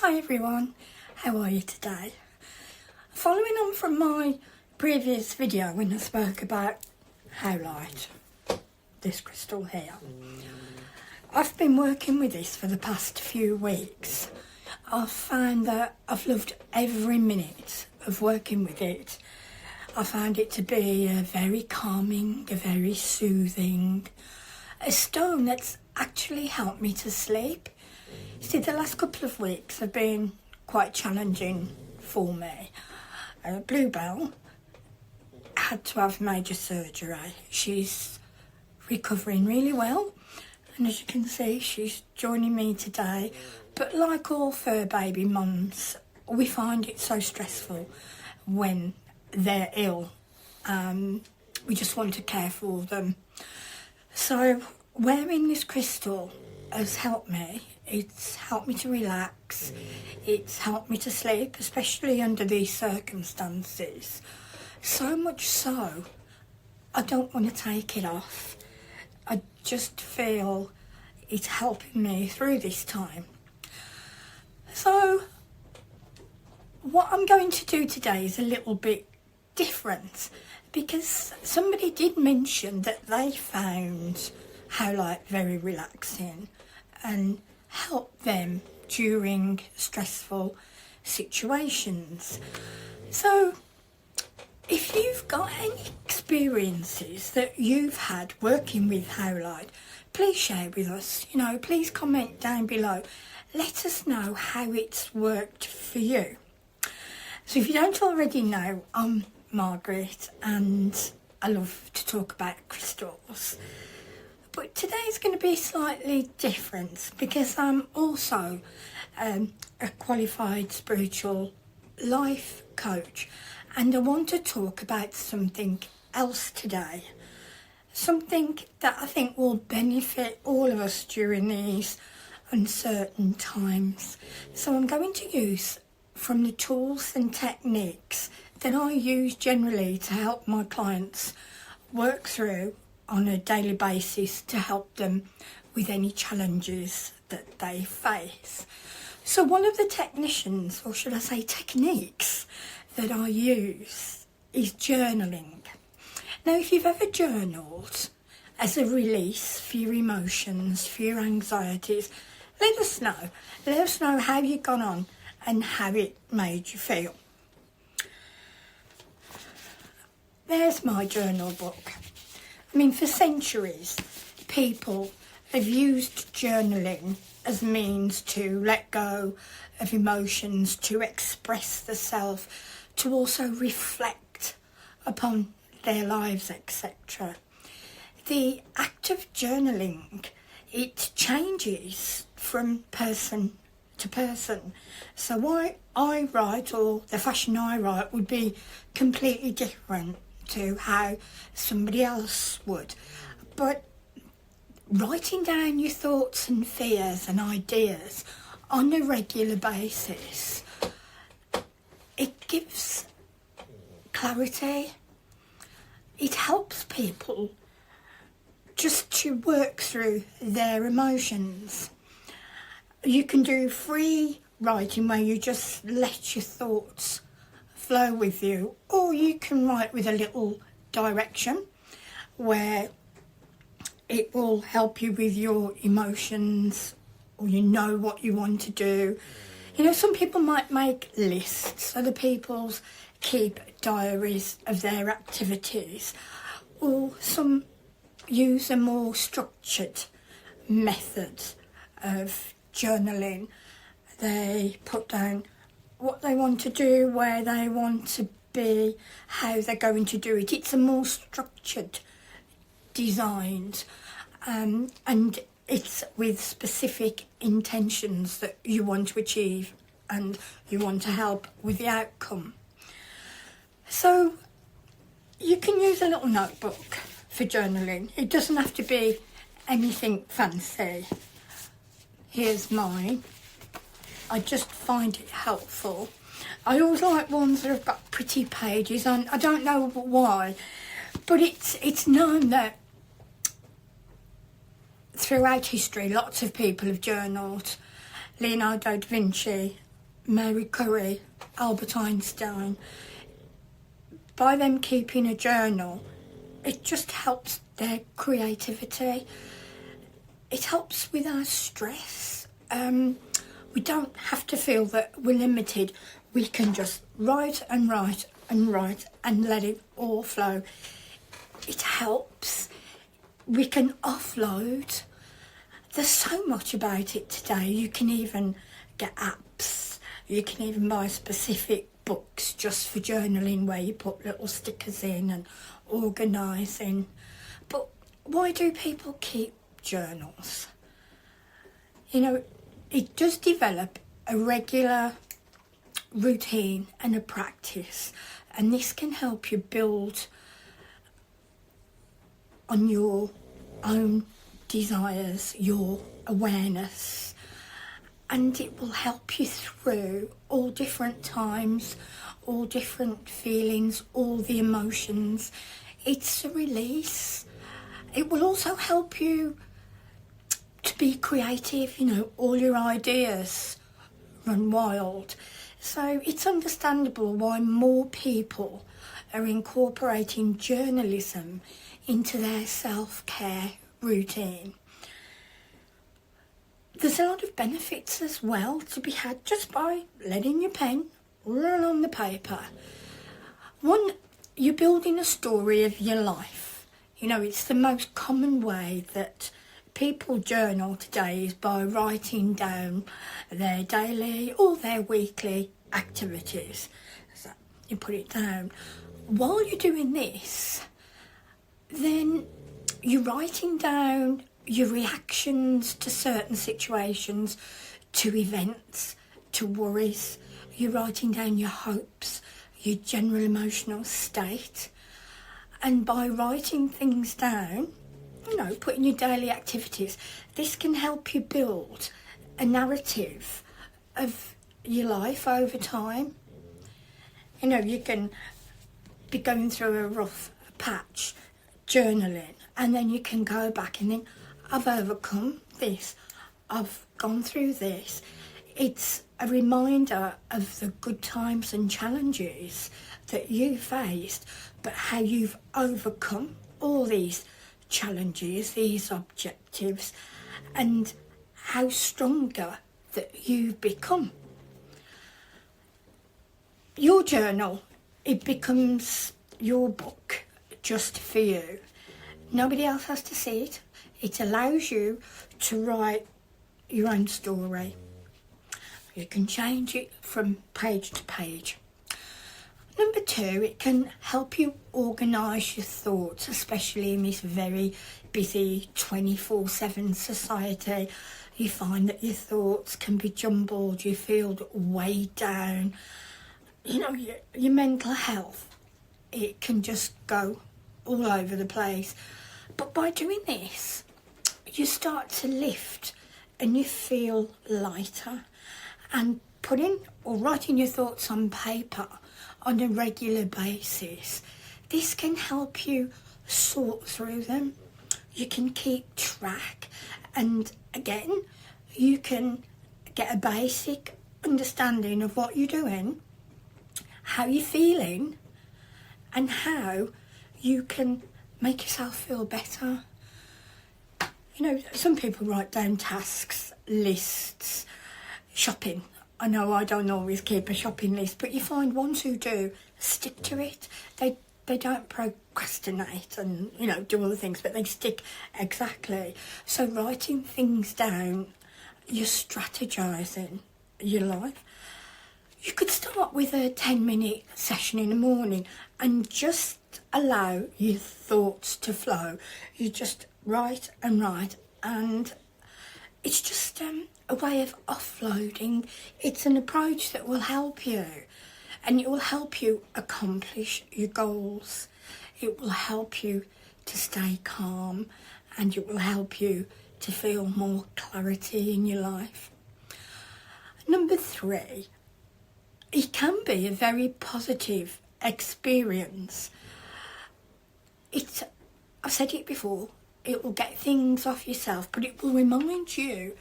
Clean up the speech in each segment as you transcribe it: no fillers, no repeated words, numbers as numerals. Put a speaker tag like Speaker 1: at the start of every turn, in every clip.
Speaker 1: Hi everyone, how are you today? Following on from my previous video when I spoke about howlite, this crystal here, I've been working with this for the past few weeks. I've found that I've loved every minute of working with it. I found it to be a very calming, a very soothing, a stone that's actually helped me to sleep. See, the last couple of weeks have been quite challenging for me. Bluebell had to have major surgery. She's recovering really well, and as you can see, she's joining me today. But like all fur baby mums, we find it so stressful when they're ill. We just want to care for them. So wearing this crystal has helped me. It's helped me to relax. It's helped me to sleep, especially under these circumstances. So much so, I don't want to take it off. I just feel it's helping me through this time. So, what I'm going to do today is a little bit different, because somebody did mention that they found howlite very relaxing and help them during stressful situations. So if you've got any experiences that you've had working with howlite, please share with us. Please comment down below. Let us know how it's worked for you. So if you don't already know, I'm Margaret and I love to talk about crystals. But today's going to be slightly different because I'm also a qualified spiritual life coach, and I want to talk about something else today. Something that I think will benefit all of us during these uncertain times. So I'm going to use from the tools and techniques that I use generally to help my clients work through on a daily basis to help them with any challenges that they face. So one of the techniques, or should I say techniques, that I use is journaling. Now, if you've ever journaled as a release for your emotions, for your anxieties, let us know. Let us know how you've gone on and how it made you feel. There's my journal book. For centuries, people have used journaling as a means to let go of emotions, to express the self, to also reflect upon their lives, etc. The act of journaling, it changes from person to person. So why I write, or the fashion I write, would be completely different to how somebody else would. But writing down your thoughts and fears and ideas on a regular basis, it gives clarity. It helps people just to work through their emotions. You can do free writing where you just let your thoughts flow with you, or you can write with a little direction where it will help you with your emotions, or you know what you want to do. Some people might make lists, other people keep diaries of their activities, or some use a more structured method of journaling. They put down what they want to do, where they want to be, how they're going to do it. It's a more structured designed, and it's with specific intentions that you want to achieve and you want to help with the outcome. So you can use a little notebook for journaling. It doesn't have to be anything fancy. Here's mine. I just find it helpful. I always like ones that have got pretty pages on. I don't know why, but it's known that throughout history lots of people have journaled. Leonardo da Vinci Mary Curie, Albert Einstein, by them keeping a journal, it just helps their creativity. It helps with our stress. We don't have to feel that we're limited. We can just write and write and write and let it all flow. It helps. We can offload. There's so much about it today. You can even get apps. You can even buy specific books just for journaling where you put little stickers in and organising. But why do people keep journals? You know, it does develop a regular routine and a practice, and this can help you build on your own desires, your awareness, and it will help you through all different times, all different feelings, all the emotions. It's a release. It will also help you to be creative, you know, all your ideas run wild. So it's understandable why more people are incorporating journalism into their self-care routine. There's a lot of benefits as well to be had just by letting your pen run on the paper. One, you're building a story of your life. You know, it's the most common way that people journal today is by writing down their daily or their weekly activities. So you put it down. While you're doing this, then you're writing down your reactions to certain situations, to events, to worries. You're writing down your hopes, your general emotional state. And by writing things down, you know, putting your daily activities, this can help you build a narrative of your life over time. You know, you can be going through a rough patch, journaling, and then you can go back and think, I've overcome this, I've gone through this. It's a reminder of the good times and challenges that you faced, but how you've overcome all these challenges, these objectives, and how stronger that you've become. Your journal, it becomes your book just for you. Nobody else has to see it. It allows you to write your own story. You can change it from page to page. Number two, it can help you organise your thoughts, especially in this very busy 24/7 society. You find that your thoughts can be jumbled, you feel weighed down. You know, your mental health, it can just go all over the place. But by doing this, you start to lift and you feel lighter. And putting or writing your thoughts on paper on a regular basis, this can help you sort through them. You can keep track, and again, you can get a basic understanding of what you're doing, how you're feeling, and how you can make yourself feel better. You know, some people write down tasks, lists, shopping. I know I don't always keep a shopping list, but you find ones who do stick to it. They don't procrastinate and, you know, do other things, but they stick exactly. So writing things down, you're strategising your life. You could start with a 10-minute session in the morning and just allow your thoughts to flow. You just write and write, and it's just a way of offloading. It's an approach that will help you, and it will help you accomplish your goals. It will help you to stay calm, and it will help you to feel more clarity in your life. Number three, it can be a very positive experience. I've said it before, it will get things off yourself, but it will remind you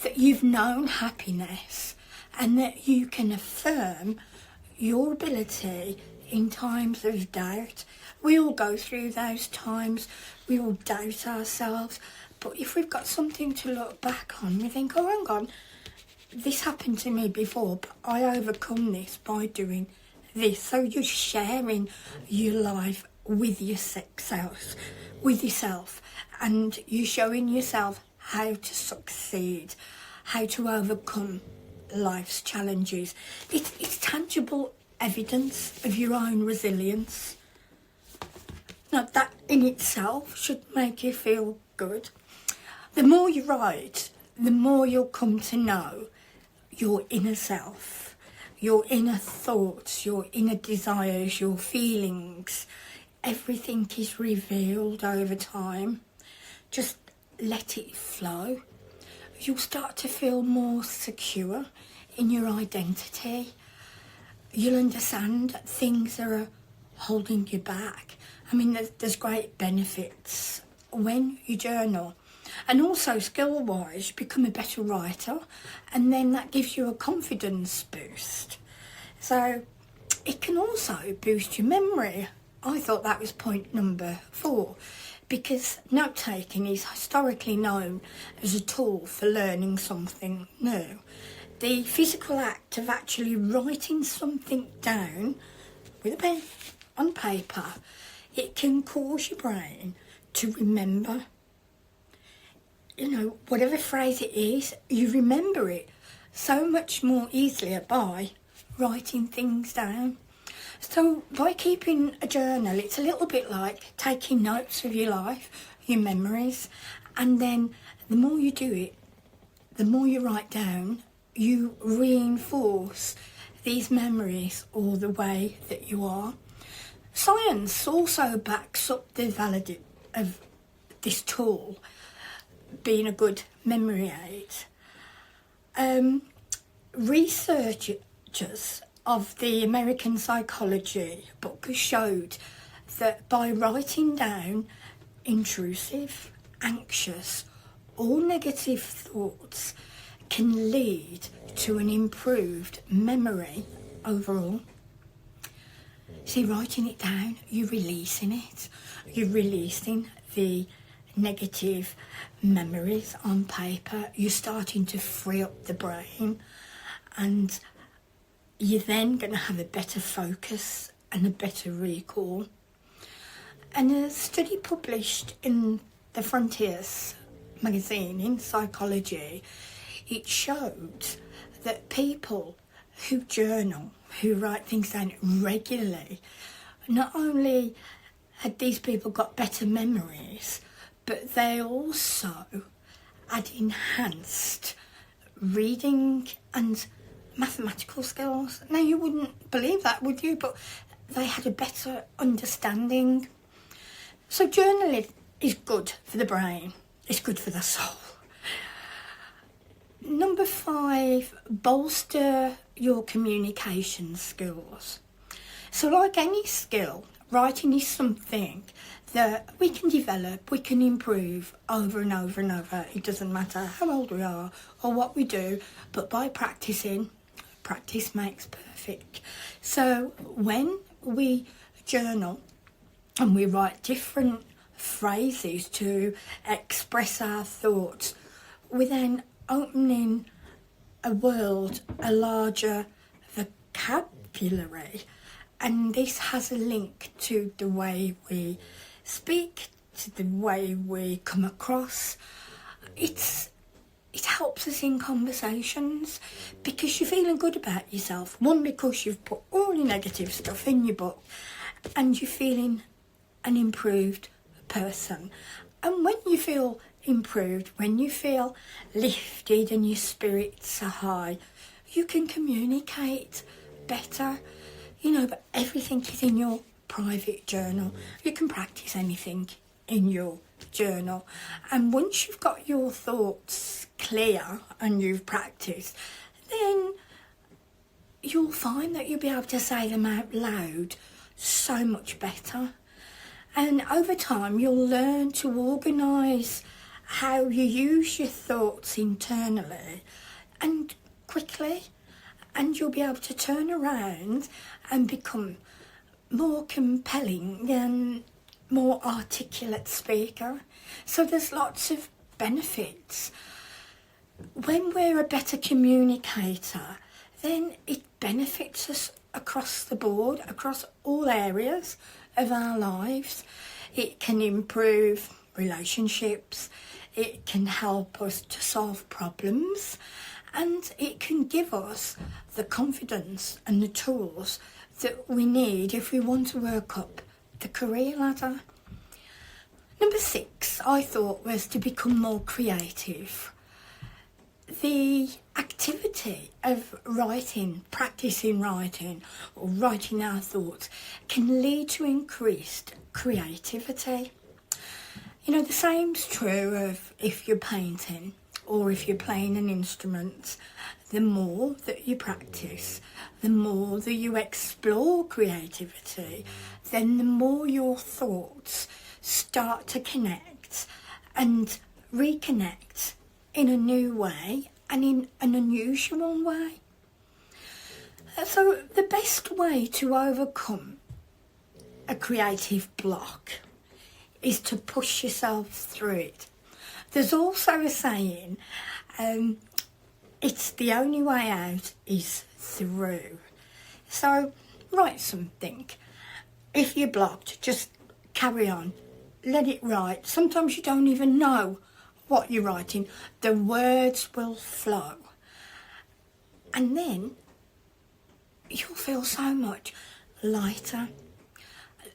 Speaker 1: that you've known happiness and that you can affirm your ability in times of doubt. We all go through those times, we all doubt ourselves, but if we've got something to look back on, we think, oh, hang on, this happened to me before, but I overcome this by doing this. So you're sharing your life with yourself, and you're showing yourself how to succeed, how to overcome life's challenges. It's tangible evidence of your own resilience. Now that in itself should make you feel good. The more you write, the more you'll come to know your inner self, your inner thoughts, your inner desires, your feelings. Everything is revealed over time. Just let it flow. You'll start to feel more secure in your identity. You'll understand that things are holding you back. I mean, there's great benefits when you journal. And also, skill-wise, you become a better writer, and then that gives you a confidence boost. So it can also boost your memory. I thought that was point number 4, because note-taking is historically known as a tool for learning something new. The physical act of actually writing something down with a pen on paper, it can cause your brain to remember. You know, whatever phrase it is, you remember it so much more easily by writing things down. So by keeping a journal, it's a little bit like taking notes of your life, your memories, and then the more you do it, the more you write down, you reinforce these memories or the way that you are. Science also backs up the validity of this tool being a good memory aid. Researchers of the American Psychology book showed that by writing down intrusive, anxious or negative thoughts can lead to an improved memory overall. See, writing it down, you're releasing it. You're releasing the negative memories on paper. You're starting to free up the brain, and you're then going to have a better focus and a better recall. And a study published in the Frontiers magazine in psychology, it showed that people who journal, who write things down regularly, not only had these people got better memories, but they also had enhanced reading and mathematical skills. Now, you wouldn't believe that, would you? But they had a better understanding. So journaling is good for the brain. It's good for the soul. Number 5, bolster your communication skills. So like any skill, writing is something that we can develop, we can improve over and over and over. It doesn't matter how old we are or what we do, but by practicing, practice makes perfect. So when we journal and we write different phrases to express our thoughts, we're then opening a world, a larger vocabulary, and this has a link to the way we speak, to the way we come across. It helps us in conversations because you're feeling good about yourself. One, because you've put all your negative stuff in your book and you're feeling an improved person. And when you feel improved, when you feel lifted and your spirits are high, you can communicate better. You know, but everything is in your private journal. You can practice anything in your journal. And once you've got your thoughts clear and you've practiced, then you'll find that you'll be able to say them out loud so much better. And over time, you'll learn to organise how you use your thoughts internally and quickly. and you'll be able to turn around and become more compelling and more articulate speaker. So there's lots of benefits. When we're a better communicator, then it benefits us across the board, across all areas of our lives. It can improve relationships, it can help us to solve problems, and it can give us the confidence and the tools that we need if we want to work up the career ladder. Number 6, I thought, was to become more creative. The activity of writing, practicing writing, or writing our thoughts can lead to increased creativity. You know, the same's true of if you're painting or if you're playing an instrument. The more that you practice, the more that you explore creativity, then the more your thoughts start to connect and reconnect in a new way and in an unusual way. So the best way to overcome a creative block is to push yourself through it. There's also a saying, it's the only way out is through. So write something. If you're blocked, just carry on. Let it write. Sometimes you don't even know what you're writing. The words will flow. And then you'll feel so much lighter.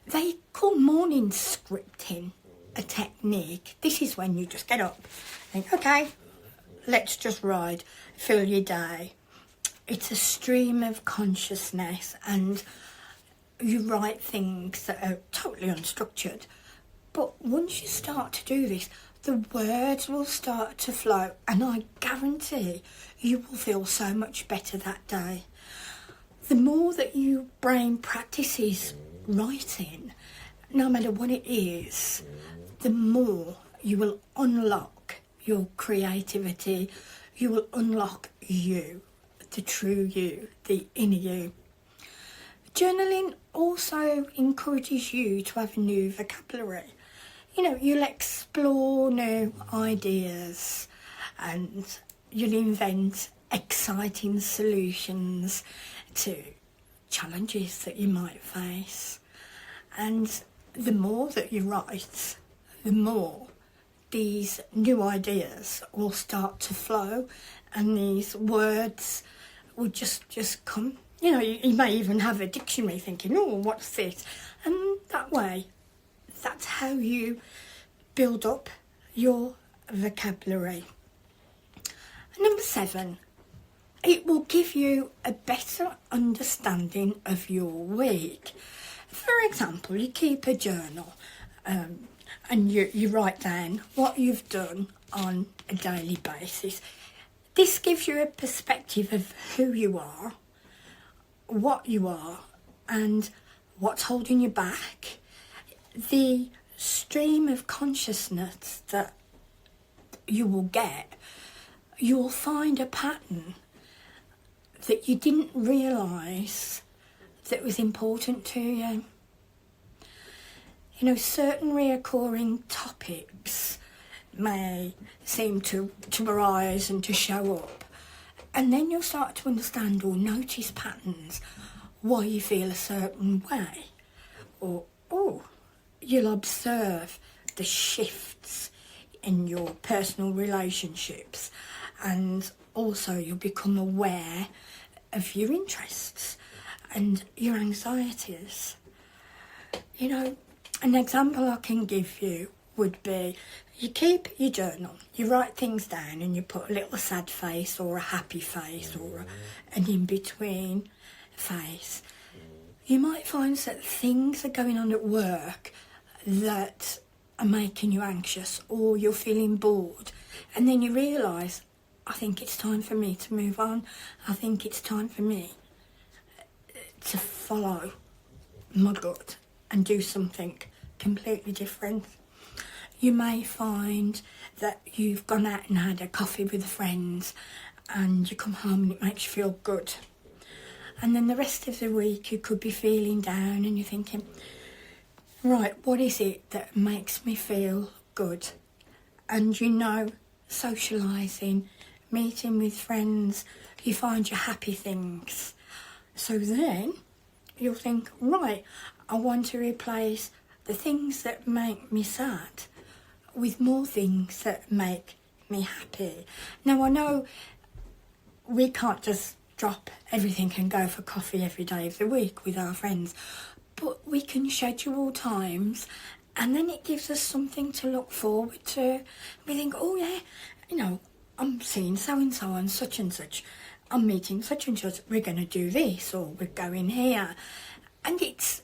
Speaker 1: They call morning scripting a technique. This is when you just get up, think, okay, let's just ride, fill your day. It's a stream of consciousness, and you write things that are totally unstructured. But once you start to do this, the words will start to flow, and I guarantee you will feel so much better that day. The more that your brain practices writing, no matter what it is, the more you will unlock your creativity, you will unlock you, the true you, the inner you. Journaling also encourages you to have a new vocabulary. You know, you'll explore new ideas and you'll invent exciting solutions to challenges that you might face. And the more that you write, the more these new ideas will start to flow, and these words will just come. You know, you may even have a dictionary thinking, oh, what's this? And that way, that's how you build up your vocabulary. Number 7, it will give you a better understanding of your week. For example, you keep a journal and you write down what you've done on a daily basis. This gives you a perspective of who you are, what you are, and what's holding you back. The stream of consciousness that you will get, you'll find a pattern that you didn't realise that was important to you. You know, certain reoccurring topics may seem to arise and to show up, and then you'll start to understand or notice patterns, why you feel a certain way, or you'll observe the shifts in your personal relationships, and also you'll become aware of your interests and your anxieties. You know, an example I can give you would be, you keep your journal, you write things down and you put a little sad face or a happy face or an in-between face. You might find that things are going on at work that are making you anxious, or you're feeling bored, and then you realise, I think it's time for me to move on. I think it's time for me to follow my gut and do something completely different. You may find that you've gone out and had a coffee with friends and you come home and it makes you feel good. and then the rest of the week you could be feeling down and you're thinking, right, what is it that makes me feel good? And socialising, meeting with friends, you find your happy things. So then you'll think, right, I want to replace the things that make me sad with more things that make me happy. Now I know we can't just drop everything and go for coffee every day of the week with our friends, but we can schedule times, and then it gives us something to look forward to. We think, oh yeah, I'm seeing so-and-so and such, I'm meeting such and such, we're going to do this, or we're going here. And it's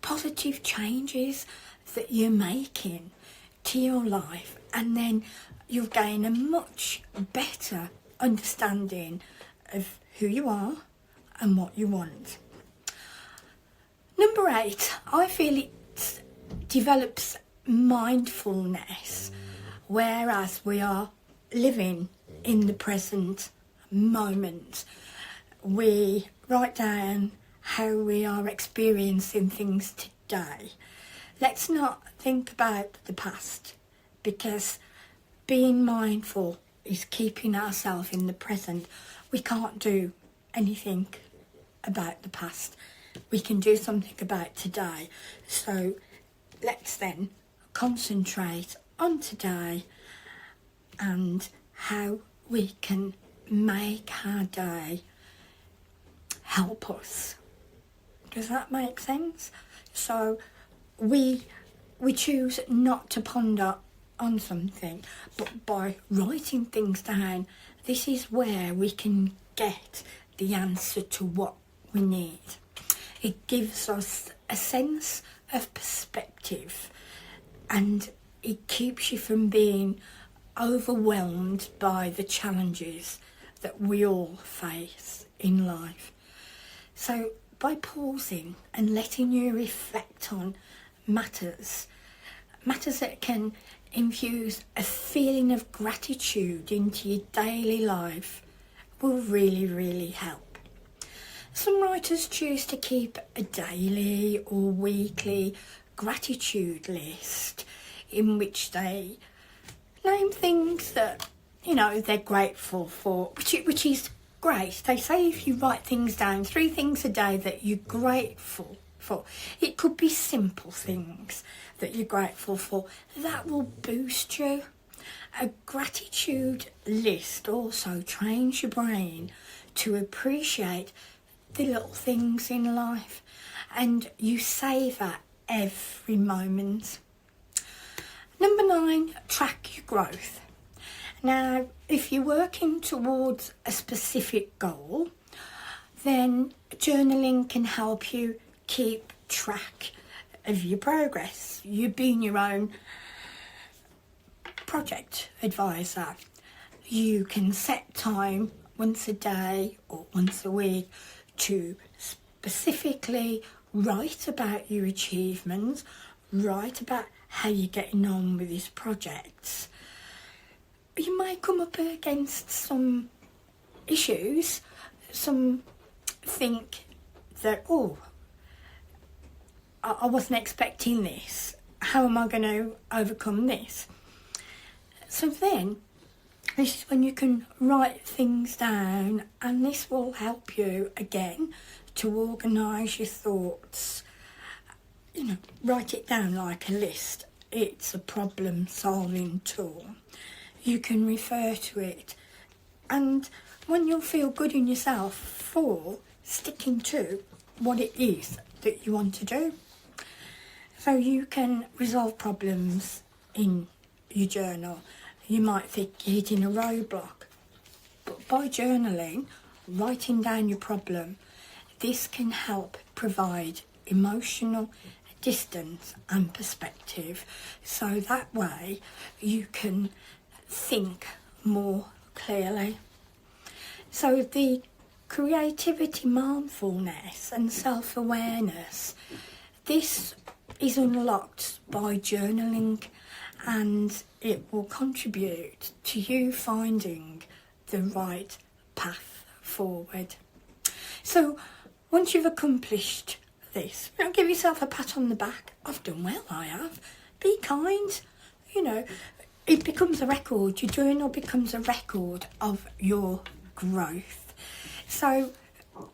Speaker 1: positive changes that you're making to your life, and then you'll gain a much better understanding of who you are and what you want. Number 8, I feel it develops mindfulness, whereas we are living in the present moment. We write down how we are experiencing things today. Let's not think about the past, because being mindful is keeping ourselves in the present. We can't do anything about the past. We can do something about today. So let's then concentrate on today and how we can make our day help us. Does that make sense? So we choose not to ponder on something, but by writing things down, this is where we can get the answer to what we need. It gives us a sense of perspective, and it keeps you from being overwhelmed by the challenges that we all face in life. So by pausing and letting you reflect on matters that can infuse a feeling of gratitude into your daily life will really, really help. Some writers choose to keep a daily or weekly gratitude list in which they name things that, they're grateful for, which is great. They say if you write things down, 3 things a day that you're grateful for. It could be simple things that you're grateful for. That will boost you. A gratitude list also trains your brain to appreciate the little things in life, and you savour every moment. Number 9, track your growth. Now, if you're working towards a specific goal, then journaling can help you keep track of your progress. You being your own project advisor, you can set time once a day or once a week to specifically write about your achievements, write about how you're getting on with these projects. You may come up against some issues, some think that, I wasn't expecting this. How am I going to overcome this? So then, this is when you can write things down, and this will help you, again, to organise your thoughts. Write it down like a list. It's a problem-solving tool. You can refer to it, and when you'll feel good in yourself for sticking to what it is that you want to do. So you can resolve problems in your journal. You might think you're hitting a roadblock, but by journaling, writing down your problem, this can help provide emotional distance and perspective, so that way you can think more clearly. So the creativity, mindfulness and self-awareness, this is unlocked by journaling, and it will contribute to you finding the right path forward. So once you've accomplished this, give yourself a pat on the back. I've done well, I have. Be kind. It becomes a record. Your journal becomes a record of your growth. So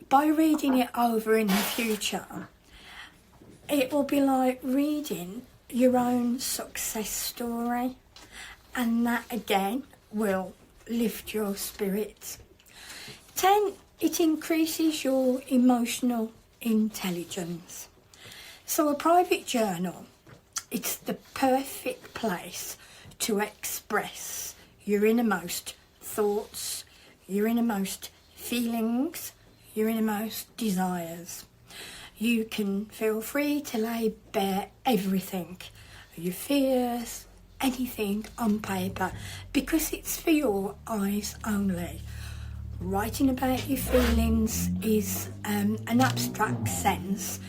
Speaker 1: by reading it over in the future, it will be like reading your own success story, and that again will lift your spirits. 10, it increases your emotional intelligence. So a private journal, it's the perfect place to express your innermost thoughts, your innermost feelings, your innermost desires. You can feel free to lay bare everything, your fears, anything on paper, because it's for your eyes only. Writing about your feelings is an abstract sense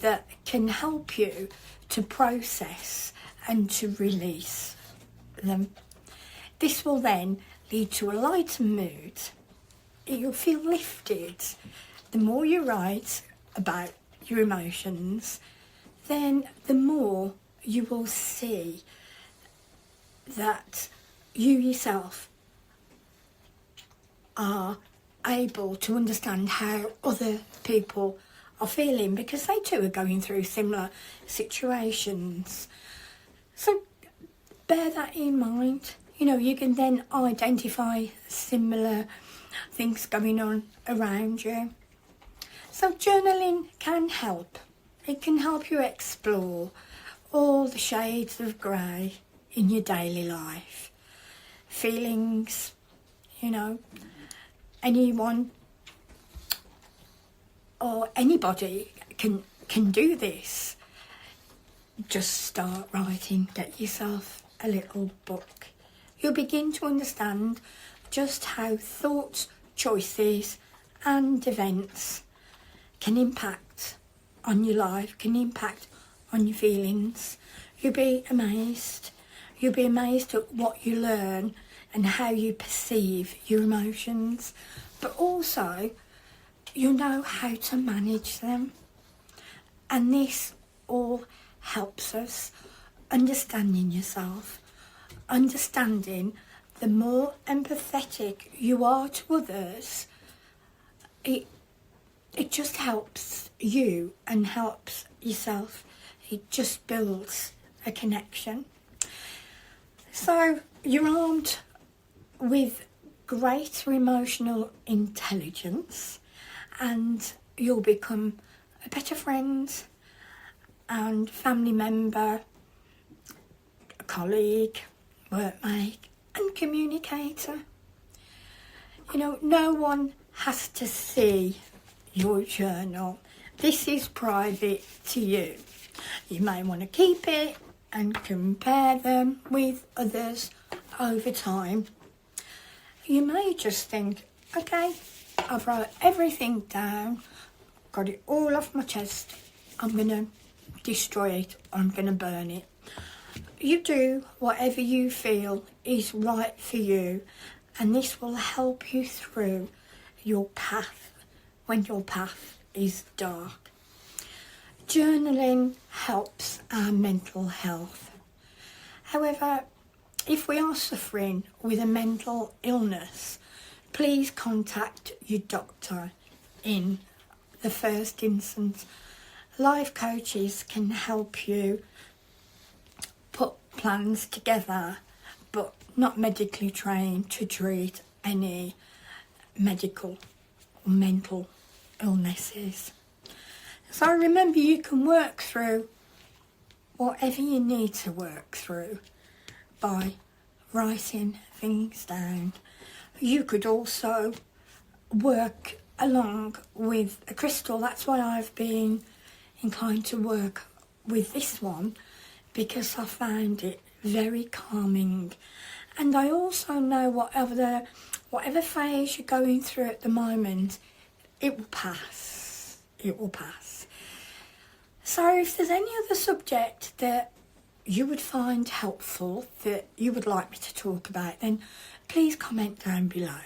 Speaker 1: that can help you to process and to release them. This will then lead to a lighter mood. You'll feel lifted. The more you write about your emotions, then the more you will see that you yourself are able to understand how other people are feeling, because they too are going through similar situations. So bear that in mind. You can then identify similar things going on around you. So journaling can help. It can help you explore all the shades of grey in your daily life. Feelings, anyone or anybody can do this. Just start writing, get yourself a little book. You'll begin to understand just how thoughts, choices and events can impact on your life, can impact on your feelings. You'll be amazed. You'll be amazed at what you learn and how you perceive your emotions, but also you'll know how to manage them. And this all helps us understanding yourself, understanding the more empathetic you are to others, it just helps you and helps yourself. It just builds a connection. So you're armed with greater emotional intelligence, and you'll become a better friend and family member, a colleague, workmate and communicator. No one has to see your journal. This is private to you. You may want to keep it and compare them with others over time. You may just think, okay, I've wrote everything down, got it all off my chest, I'm going to destroy it, I'm going to burn it. You do whatever you feel is right for you, and this will help you through your path when your path is dark. Journaling helps our mental health. However, if we are suffering with a mental illness, please contact your doctor in the first instance. Life coaches can help you put plans together, but not medically trained to treat any medical or mental illnesses. So remember, you can work through whatever you need to work through by writing things down. You could also work along with a crystal. That's why I've been inclined to work with this one, because I found it very calming. And I also know whatever phase you're going through at the moment, it will pass. It will pass. So if there's any other subject that you would find helpful, that you would like me to talk about, then please comment down below.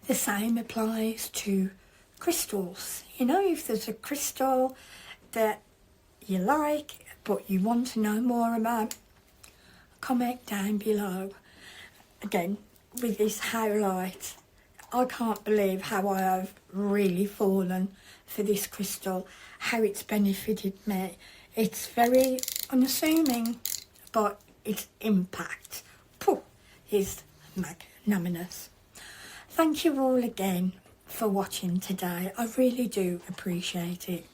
Speaker 1: The same applies to crystals. You know, if there's a crystal that you like but you want to know more about, comment down below. Again, with this howlite, I can't believe how I have really fallen for this crystal, how it's benefited me. It's very unassuming, but its impact is magnanimous. Thank you all again for watching today. I really do appreciate it.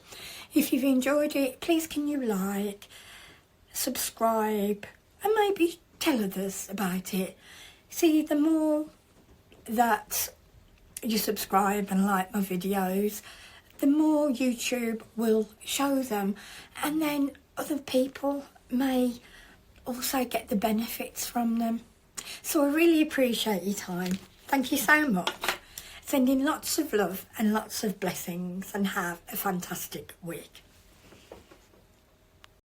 Speaker 1: If you've enjoyed it, please can you like, subscribe, and maybe tell others about it. See, the more that you subscribe and like my videos, the more YouTube will show them, and then other people may also get the benefits from them. So I really appreciate your time. Thank you so much. Sending lots of love and lots of blessings, and have a fantastic week.